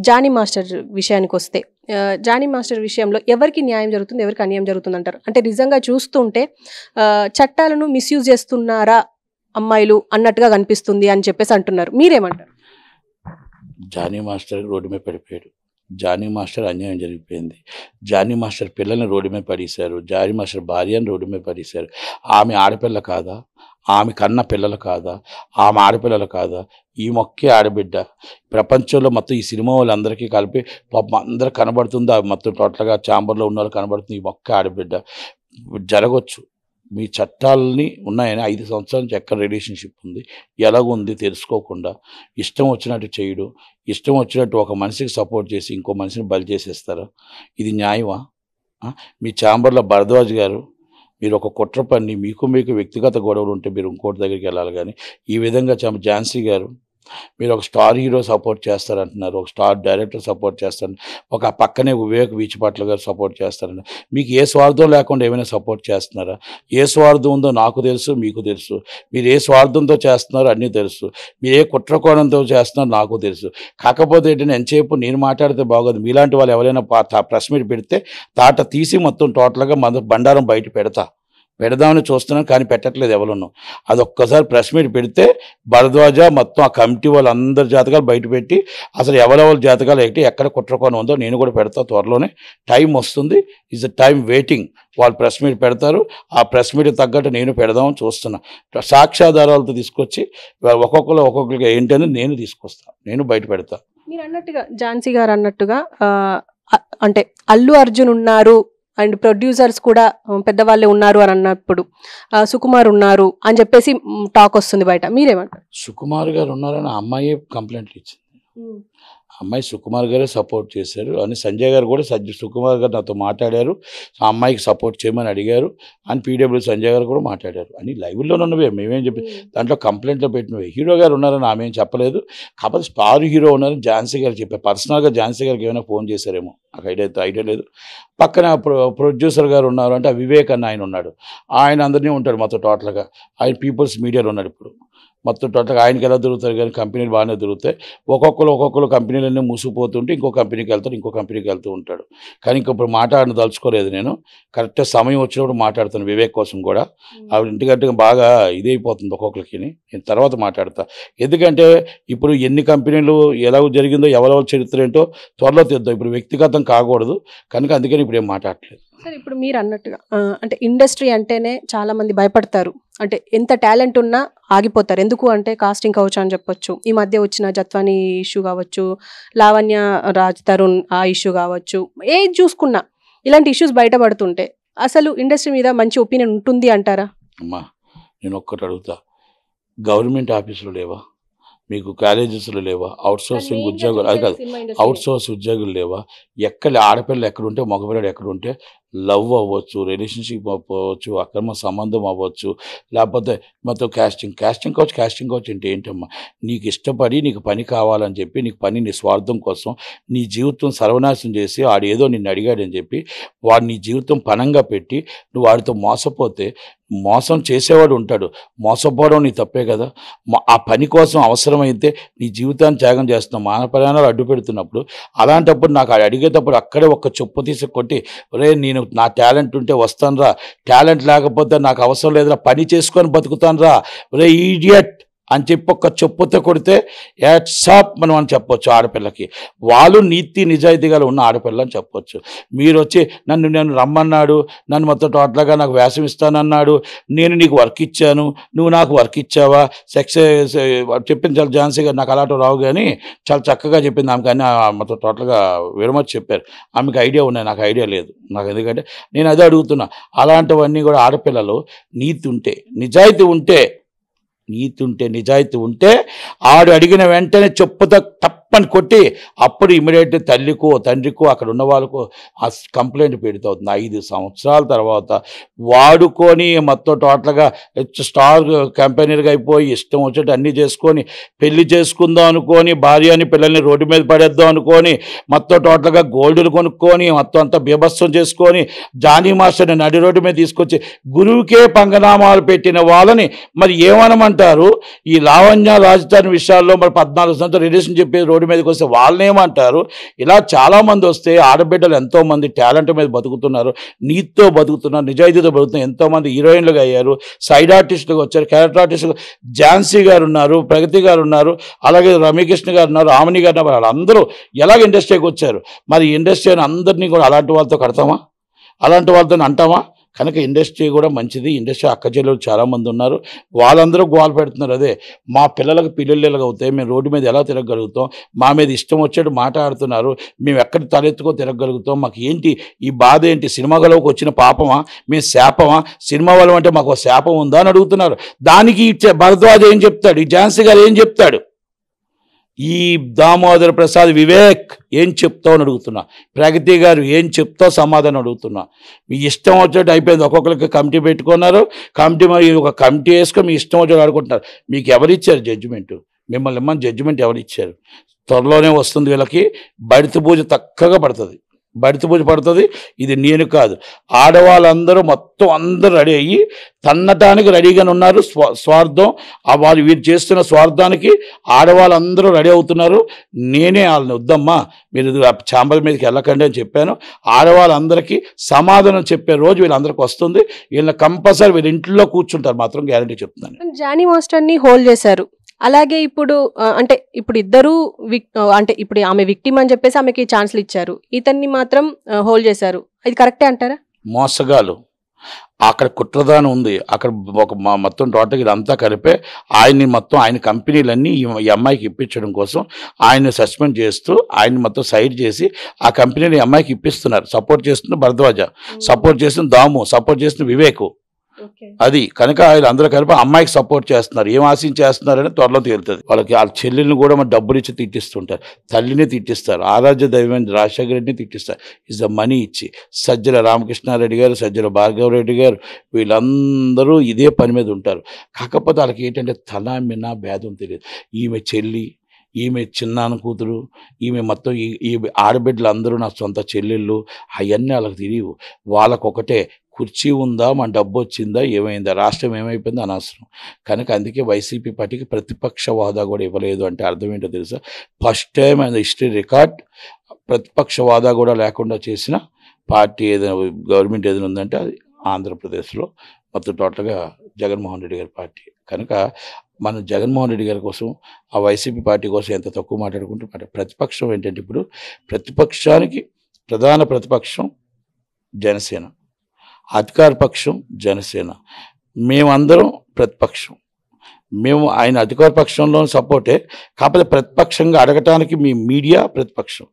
Johnny master విషయానికి వస్తే Johnny master విషయంలో ఎవరికి న్యాయం జరుగుతుంది, ఎవరికి అన్యాయం జరుగుతుంది అంటారు? అంటే నిజంగా చూస్తుంటే చట్టాలను మిస్యూజ్ చేస్తున్నారా అమ్మాయిలు అన్నట్టుగా కనిపిస్తుంది అని చెప్పేసి అంటున్నారు. మీరేమంటారు? జానీ మాస్టర్ రోడ్డు మీద పడిపోయాడు. జానీ మాస్టర్ అన్యాయం జరిగిపోయింది. జానీ మాస్టర్ పిల్లల్ని రోడ్డు మీద పడేశారు. జానీ మాస్టర్ భార్యను రోడ్డు మీద పడేశారు. ఆమె ఆడపిల్ల కాదా? ఆమె కన్న పిల్లలు కాదా? ఆమె ఆడపిల్లలు కాదా? ఈ మొక్కే ఆడబిడ్డ. ప్రపంచంలో మొత్తం ఈ సినిమా వాళ్ళందరికీ కలిపి పాపం అందరూ కనబడుతుందా? మొత్తం టోటల్గా ఛాంబర్లో ఉన్న వాళ్ళు కనబడుతుంది. ఈ మొక్కే ఆడబిడ్డ. జరగవచ్చు. మీ చట్టాలని ఉన్నాయని 5 సంవత్సరాల నుంచి ఎక్కడ రిలేషన్షిప్ ఉంది, ఎలాగుంది తెలుసుకోకుండా ఇష్టం వచ్చినట్టు చేయడం, ఇష్టం వచ్చినట్టు ఒక మనిషికి సపోర్ట్ చేసి ఇంకో మనిషిని బలి చేసేస్తారా? ఇది న్యాయమా? మీ ఛాంబర్లో భరద్వాజ్ గారు మీరు ఒక కుట్ర పని మీకు వ్యక్తిగత గొడవలు ఉంటే మీరు ఇంకోటి దగ్గరికి వెళ్ళాలి. కానీ ఈ విధంగా ఝాన్సీ గారు మీరు ఒక స్టార్ హీరో సపోర్ట్ చేస్తారంటున్నారు, ఒక స్టార్ డైరెక్టర్ సపోర్ట్ చేస్తారు, ఒక పక్కనే వివేక్ వీచిపట్ల గారు సపోర్ట్ చేస్తారంట. మీకు ఏ స్వార్థం లేకుండా ఏమైనా సపోర్ట్ చేస్తున్నారా? ఏ స్వార్థం ఉందో నాకు తెలుసు, మీకు తెలుసు. మీరు ఏ స్వార్థంతో చేస్తున్నారో అన్నీ తెలుసు. మీరు ఏ కుట్ర కోణంతో చేస్తున్నారో నాకు తెలుసు. కాకపోతే ఏంటంటే ఎంతసేపు నేను మాట్లాడితే బాగోదు. మీలాంటి వాళ్ళు ఎవరైనా ప్రెస్ మీట్ పెడితే తాట తీసి మొత్తం టోటల్గా మన బండారం బయట పెడదామని చూస్తున్నాను, కానీ పెట్టట్లేదు ఎవరును. అది ఒక్కసారి ప్రెస్ మీట్ పెడితే భరద్వాజ మొత్తం ఆ కమిటీ వాళ్ళందరి జాతకాలు బయట పెట్టి అసలు ఎవరెవరి జాతకాలు ఏంటి, ఎక్కడ కుట్రకోణం ఉందో నేను కూడా పెడతా. త్వరలోనే టైం వస్తుంది. Is the time waiting. వాళ్ళు ప్రెస్ మీట్ పెడతారు. ఆ ప్రెస్ మీట్ తగ్గట్టు నేను పెడదామని చూస్తున్నా. సాక్ష్యాధారాలతో తీసుకొచ్చి ఒక్కొక్కరికి ఏంటని నేను తీసుకొస్తాను, నేను బయట పెడతా. మీరు అన్నట్టుగా ఝాన్సీ గారు అన్నట్టుగా అంటే అల్లు అర్జున్ ఉన్నారు అండ్ ప్రొడ్యూసర్స్ కూడా పెద్దవాళ్ళే ఉన్నారు అని అన్నప్పుడు సుకుమార్ ఉన్నారు అని చెప్పేసి టాక్ వస్తుంది బయట. మీరేమంటారు? సుకుమార్ గారు ఉన్నారని అమ్మాయి కంప్లైంట్లు ఇచ్చింది. అమ్మాయి సుకుమార్ గారే సపోర్ట్ చేశారు అని సంజయ్ గారు కూడా సుకుమార్ గారు నాతో మాట్లాడారు. ఆ అమ్మాయికి సపోర్ట్ చేయమని అడిగారు అని పీడబ్ల్యూ సంజయ్ గారు కూడా మాట్లాడారు అని లైవ్లో ఉన్నవే. మేమేం చెప్పి దాంట్లో కంప్లైంట్లో పెట్టినవే. హీరో గారు ఉన్నారని ఆమె ఏం చెప్పలేదు. కాకపోతే స్టార్ హీరో ఉన్నారని ఝాన్సీ గారు చెప్పారు. పర్సనల్గా ఝాన్సీ గారికి ఏమైనా ఫోన్ చేశారేమో నాకు ఐడియా లేదు. పక్కన ప్రొడ్యూసర్ గారు ఉన్నారు అంటే వివేక్ అన్న ఆయన ఉన్నాడు. ఆయన అందరినీ ఉంటాడు మొత్తం టోటల్గా. ఆయన పీపుల్స్ మీడియాలో ఉన్నాడు ఇప్పుడు మొత్తం టోటల్గా. ఆయనకి ఎలా దొరుకుతారు కానీ కంపెనీలు బాగానే దొరుకుతాయి. ఒక్కొక్కరు కంపెనీలన్నీ మూసిపోతుంటే ఇంకో కంపెనీకి వెళ్తారు, ఇంకో కంపెనీకి వెళ్తూ ఉంటాడు. కానీ ఇంకొప్పుడు మాట్లాడిన దలుచుకోలేదు నేను. కరెక్ట్గా సమయం వచ్చినప్పుడు మాట్లాడతాను వివేక్ కోసం కూడా. ఆవిడ ఇంటికంటే బాగా ఇదైపోతుంది ఒక్కొక్కరికి. నేను తర్వాత మాట్లాడతా. ఎందుకంటే ఇప్పుడు ఎన్ని కంపెనీలు ఎలా జరిగిందో ఎవరెవరి చరిత్ర ఏంటో త్వరలో తెద్దాం. ఇప్పుడు వ్యక్తిగతం కాకూడదు కనుక అందుకని ఇప్పుడు ఏం మాట్లాడలేదు. సార్ ఇప్పుడు మీరు అన్నట్టుగా అంటే ఇండస్ట్రీ అంటేనే చాలా మంది భయపడతారు. అంటే ఎంత టాలెంట్ ఉన్నా ఆగిపోతారు. ఎందుకు అంటే కాస్టింగ్ కావచ్చు అని చెప్పొచ్చు. ఈ మధ్య వచ్చిన జత్వానీ ఇష్యూ కావచ్చు, లావణ్య రాజ్ తరుణ్ ఆ ఇష్యూ కావచ్చు, ఏది చూసుకున్నా ఇలాంటి ఇష్యూస్ బయటపడుతుంటే అసలు ఇండస్ట్రీ మీద మంచి ఒపీనియన్ ఉంటుంది అంటారా? అమ్మా నేను ఒక్కటి అడుగుతా, గవర్నమెంట్ ఆఫీసులు లేవా మీకు? కాలేజెస్లో లేవా? అవుట్సోర్సింగ్ ఉద్యోగులు అది కాదు, అవుట్సోర్స్ ఉద్యోగులు లేవా? ఎక్కడ ఆడపిల్లలు ఎక్కడుంటే మగపిల్లడు ఎక్కడుంటే లవ్ అవ్వచ్చు, రిలేషన్షిప్ అవ్వచ్చు, అక్రమ సంబంధం అవ్వచ్చు, లేకపోతే మొత్తం కాస్టింగ్ కావచ్చు అంటే ఏంటమ్మా? నీకు ఇష్టపడి నీకు పని కావాలని చెప్పి నీకు పని నీ స్వార్థం కోసం నీ జీవితం సర్వనాశనం చేసి వాడు ఏదో నిన్ను అడిగాడని చెప్పి వాడు నీ జీవితం పణంగా పెట్టి నువ్వు వాడితో మోసపోతే మోసం చేసేవాడు ఉంటాడు. మోసపోవడం నీ తప్పే కదా. ఆ పని కోసం అవసరమైతే నీ జీవితాన్ని త్యాగం చేస్తున్నావు, మానవ ప్రయాణాలు అడ్డు పెడుతున్నప్పుడు అలాంటప్పుడు నాకు అడిగేటప్పుడు అక్కడే ఒక్క చెప్పు తీసి కొట్టి రే నేను నా టాలెంట్ ఉంటే వస్తాను రా, టాలెంట్ లేకపోతే నాకు అవసరం లేదురా, పని చేసుకొని బతుకుతాను రా రే ఈడియట్ అని చెప్పి ఒక్క చెప్పుతో కొడితే యాట్సాప్ మనం అని చెప్పొచ్చు ఆడపిల్లకి. వాళ్ళు నీతి నిజాయితీగా ఉన్న ఆడపిల్ల అని చెప్పొచ్చు. మీరు వచ్చి నేను రమ్మన్నాడు, నన్ను మొత్తం టోటల్గా నాకు వేషం ఇస్తానన్నాడు, నేను నీకు వర్క్ ఇచ్చాను, నువ్వు నాకు వర్క్ ఇచ్చావా, సెక్స్ చెప్పింది చాలా ఝాన్సీ గారు. నాకు అలాంటి రావు కానీ చాలా చక్కగా చెప్పింది ఆమె. కానీ మొత్తం టోటల్గా విరమతి చెప్పారు. ఆమెకు ఐడియా ఉన్నాయి, నాకు ఐడియా లేదు. నాకు ఎందుకంటే నేను అదే అడుగుతున్నా. అలాంటివన్నీ కూడా ఆడపిల్లలు నీతి ఉంటే నిజాయితీ ఉంటే ఆడు అడిగిన వెంటనే చెప్పుతో తప్పని కొట్టి అప్పుడు ఇమీడియట్లీ తల్లికో తండ్రికో అక్కడ ఉన్న వాళ్ళకు ఆ కంప్లైంట్ పెడుతుంది. 5 సంవత్సరాల తర్వాత వాడుకొని మొత్తం టోటల్గా స్టార్ కంపెనీలుగా అయిపోయి ఇష్టం వచ్చేట్టు అన్నీ చేసుకొని పెళ్లి చేసుకుందాం అనుకొని భార్యని పిల్లల్ని రోడ్డు మీద పడేద్దాం అనుకొని మొత్తం టోటల్గా గోల్డ్లు కొనుక్కొని మొత్తం అంతా బీభత్సం చేసుకొని జానీ మాస్టర్ని నడి రోడ్డు మీద తీసుకొచ్చి గురువుకే పంగనామాలు పెట్టిన వాళ్ళని మరి ఏమనమంటారు? ఈ లావణ్య రాజధాని విషయాల్లో మరి 14 సంవత్సరాలు రిలేషన్ చెప్పేది రోడ్డు రోడ్డు మీదకి వస్తే వాళ్ళనేమంటారు? ఇలా చాలామంది వస్తే ఆడబిడ్డలు ఎంతోమంది టాలెంట్ మీద బతుకుతున్నారు, నీతితో బతుకుతున్నారు, నిజాయితీతో బతుకుతున్నారు. ఎంతోమంది హీరోయిన్లుగా అయ్యారు, సైడ్ ఆర్టిస్టులుగా వచ్చారు, క్యారెక్టర్ ఆర్టిస్టులు. ఝాన్సీ గారు ఉన్నారు, ప్రగతి గారు ఉన్నారు, అలాగే రమ్యకృష్ణ గారు ఉన్నారు, ఆమని గారు ఉన్నారు. వాళ్ళందరూ ఎలాగ ఇండస్ట్రీకి వచ్చారు? మరి ఇండస్ట్రీ అందరినీ కూడా అలాంటి వాళ్ళతో కడతామా? అలాంటి వాళ్ళతో అంటామా? కనుక ఇండస్ట్రీ కూడా మంచిది. ఇండస్ట్రీ అక్కచెల్లెలు చాలామంది ఉన్నారు, వాళ్ళందరూ గోల పెడుతున్నారు. అదే మా పిల్లలకు పిల్లలు ఎలాగ అవుతాయి, మేము రోడ్డు మీద ఎలా తిరగలుగుతాం, మా మీద ఇష్టం వచ్చేట్టు మాట్లాడుతున్నారు, మేము ఎక్కడ తలెత్తుకో తిరగలుగుతాం, మాకు ఏంటి ఈ బాధ ఏంటి, సినిమాలోకి వచ్చిన పాపమా, మేము శాపమా, సినిమా వాళ్ళం అంటే మాకు శాపం ఉందా అని అడుగుతున్నారు. దానికి భరద్వాజ్ ఏం చెప్తాడు, ఈ ఝాన్సీ గారు ఏం చెప్తాడు, ఈ దామోదర్ ప్రసాద్ వివేక్ ఏం చెప్తావు అని అడుగుతున్నా, ప్రగతి గారు ఏం చెప్తావు సమాధానం అడుగుతున్నా. మీ ఇష్టం వచ్చేట్టు అయిపోయింది. ఒక్కొక్కరికి కమిటీ పెట్టుకున్నారు, కమిటీ మరి ఒక కమిటీ వేసుకొని మీ ఇష్టం వచ్చేట్టు ఆడుకుంటున్నారు. మీకు ఎవరిచ్చారు జడ్జిమెంటు? మిమ్మల్ని ఇమ్మని జడ్జిమెంట్ ఎవరిచ్చారు? త్వరలోనే వస్తుంది. వీళ్ళకి బడిత పూజ చక్కగా పడుతుంది, బడిత పూజ పడుతుంది. ఇది నేను కాదు, ఆడవాళ్ళందరూ మొత్తం అందరూ రెడీ అయ్యి తన్నటానికి రెడీగానే ఉన్నారు. స్వార్థం వాళ్ళు వీరు చేస్తున్న స్వార్థానికి ఆడవాళ్ళందరూ రెడీ అవుతున్నారు. నేనే వాళ్ళని వద్దమ్మా మీరు ఛాంబర్ మీదకి వెళ్ళకండి అని చెప్పాను. ఆడవాళ్ళందరికీ సమాధానం చెప్పే రోజు వీళ్ళందరికీ వస్తుంది. వీళ్ళని కంపల్సరీ వీళ్ళ ఇంట్లో కూర్చుంటారు మాత్రం, గ్యారంటీ చెప్తున్నాను. జానీ మాస్టర్ని హోల్డ్ చేశారు. అలాగే ఇప్పుడు అంటే ఇప్పుడు ఇద్దరు అంటే ఇప్పుడు ఆమె విక్టిమ్ అని చెప్పేసి ఆమెకి ఛాన్స్లు ఇచ్చారు, ఇతన్ని మాత్రం హోల్డ్ చేశారు. ఇది కరెక్టే అంటారా? మోసగాలు. అక్కడ కుట్రదానం ఉంది. అక్కడ ఒక మొత్తం టోటల్గా ఇదంతా కలిపే ఆయన్ని మొత్తం ఆయన కంపెనీలన్నీ ఈ అమ్మాయికి ఇప్పించడం కోసం ఆయన్ని సస్పెండ్ చేస్తూ ఆయన్ని మొత్తం సైడ్ చేసి ఆ కంపెనీని ఈ అమ్మాయికి ఇప్పిస్తున్నారు. సపోర్ట్ చేస్తున్న భరద్వాజ, సపోర్ట్ చేస్తున్న దాము, సపోర్ట్ చేస్తున్న వివేకు. అది కనుక ఆయన అందరూ కలిపి అమ్మాయికి సపోర్ట్ చేస్తున్నారు. ఏం ఆశించేస్తున్నారని త్వరలో తేలుతుంది. వాళ్ళకి వాళ్ళ చెల్లెల్ని కూడా మన డబ్బులు ఇచ్చి తిట్టిస్తుంటారు, తల్లిని తిట్టిస్తారు, ఆరాధ్య దైవం రాజశేఖర రెడ్డిని తిట్టిస్తారు. ఇస్ ద మనీ ఇచ్చి సజ్జల రామకృష్ణారెడ్డి గారు, సజ్జల భార్గవరెడ్డి గారు వీళ్ళందరూ ఇదే పని మీద ఉంటారు. కాకపోతే వాళ్ళకి ఏంటంటే తల మినా భేదం తెలియదు. ఈమె చెల్లి, ఈమె చిన్నాన్న కూతురు, ఈమె మొత్తం ఈ ఆడబిడ్డలు అందరూ నా సొంత చెల్లెళ్ళు, అవన్నీ వాళ్ళకి తెలియవు. వాళ్ళకొకటే కుర్చీ ఉందా, మన డబ్బు వచ్చిందా, ఏమైందా, రాష్ట్రం ఏమైపోయిందో అనవసరం. కనుక అందుకే వైసీపీ పార్టీకి ప్రతిపక్ష హోదా కూడా ఇవ్వలేదు. అంటే అర్థం ఏంటో తెలుసా? First time and history record ప్రతిపక్ష హోదా కూడా లేకుండా చేసిన పార్టీ ఏదైనా గవర్నమెంట్ ఏదైనా ఉందంటే అది ఆంధ్రప్రదేశ్లో మొత్తం టోటల్గా జగన్మోహన్ రెడ్డి గారి పార్టీ. కనుక మన జగన్మోహన్ రెడ్డి గారి కోసం, ఆ వైసీపీ పార్టీ కోసం ఎంత తక్కువ మాట్లాడుకుంటే ప్రతిపక్షం ఏంటంటే ఇప్పుడు ప్రతిపక్షానికి ప్రధాన ప్రతిపక్షం జనసేన, అధికార పక్షం జనసేన, మేమందరం ప్రతిపక్షం. మేము ఆయన అధికార పక్షంలో సపోర్టే, కాకపోతే ప్రతిపక్షంగా అడగటానికి మీ మీడియా ప్రతిపక్షం.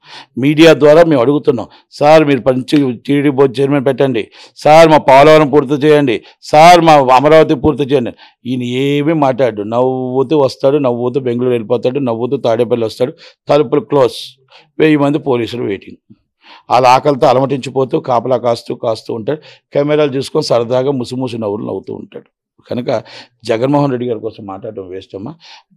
మీడియా ద్వారా మేము అడుగుతున్నాం, సార్ మీరు టీడీ బోర్డు చైర్మన్ పెట్టండి, సార్ మా పోలవరం పూర్తి చేయండి, సార్ మా అమరావతి పూర్తి చేయండి. ఈయన ఏమీ మాట్లాడు, నవ్వుతూ వస్తాడు, నవ్వుతూ బెంగళూరు వెళ్ళిపోతాడు, నవ్వుతూ తాడేపల్లి వస్తాడు, తలుపులు క్లోజ్, 1000 మంది పోలీసులు వెయిటింగ్. వాళ్ళ ఆకలితో అలమటించిపోతూ కాపలా కాస్తూ ఉంటాడు. కెమెరాలు చూసుకొని సరదాగా ముసుముసు నవ్వులు నవ్వుతూ ఉంటాడు. కనుక జగన్మోహన్ రెడ్డి గారి కోసం మాట్లాడడం వేస్ట్ అమ్మా.